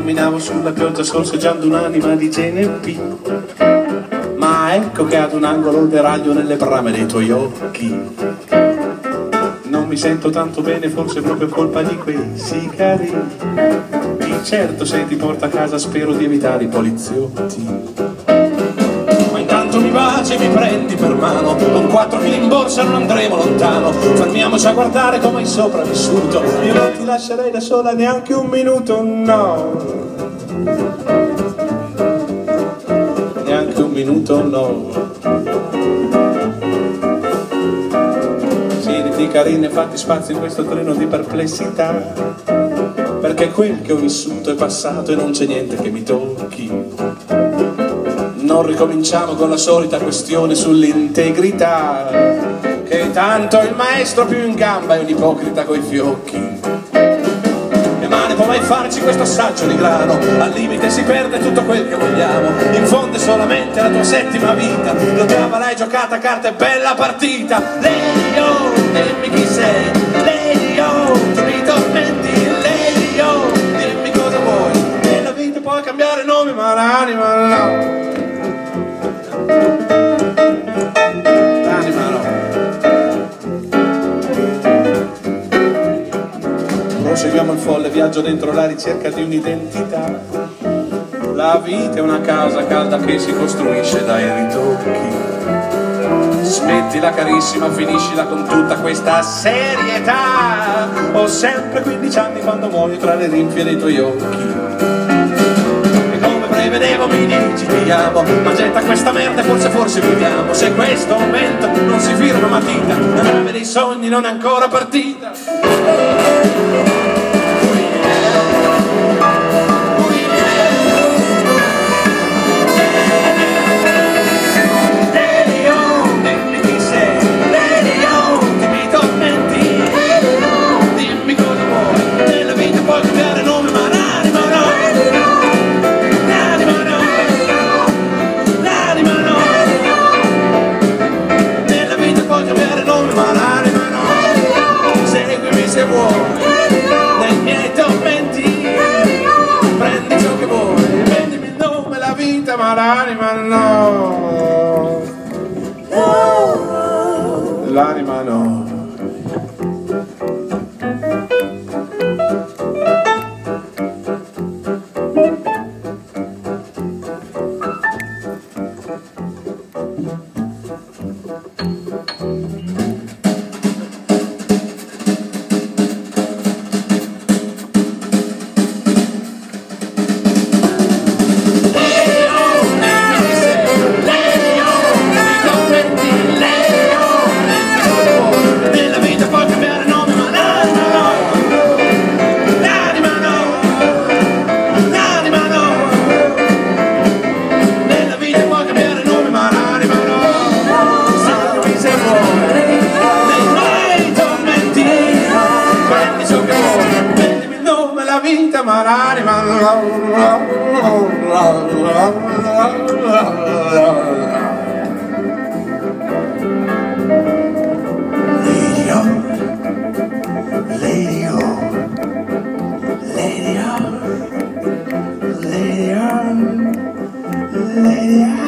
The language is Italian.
Camminavo sulla pioggia sorseggiando un'anima di GNP, ma ecco che ad un angolo deraglio nelle brame dei tuoi occhi. Non mi sento tanto bene, forse proprio colpa di quei sigari. Di certo se ti porta a casa spero di evitare i poliziotti. Ma intanto mi baci e mi prendi per mano, con 4 kg in borsa non andremo lontano. Fermiamoci a guardare come hai sopravvissuto, io non ti lascerei da sola neanche un minuto, no. Neanche un minuto, no. Siediti carina e fatti spazio in questo treno di perplessità, perché quel che ho vissuto è passato e non c'è niente che mi tocchi. Non ricominciamo con la solita questione sull'integrità, che tanto il maestro più in gamba è un ipocrita coi fiocchi. Ma ne può mai farci questo assaggio di grano? Al limite si perde tutto quel che vogliamo, in fondo è solamente la tua settima vita. L'ottava l'hai giocata a carte, bella partita. Lady oh, dimmi chi sei. Lady oh, tu mi tormenti. Lady oh, dimmi cosa vuoi. Nella vita puoi cambiare nome ma l'anima no. L'anima no. Proseguiamo il folle viaggio dentro la ricerca di un'identità. La vita è una casa calda che si costruisce dai ritocchi. Smettila carissima, finiscila con tutta questa serietà. Ho sempre 15 anni quando muoio tra le rinfie dei tuoi occhi. E come prevedevo mi dici ti amo, ma getta questa merda e forse viviamo. Se questo momento non si firma matita, la nave dei sogni non è ancora partita. Se vuoi, nei miei tormenti, prendi ciò che vuoi, vendimi il nome, la vita, ma l'anima no. L'anima no. Ma l'anima Lady O, Lady O, Lady O, Lady O, Lady O.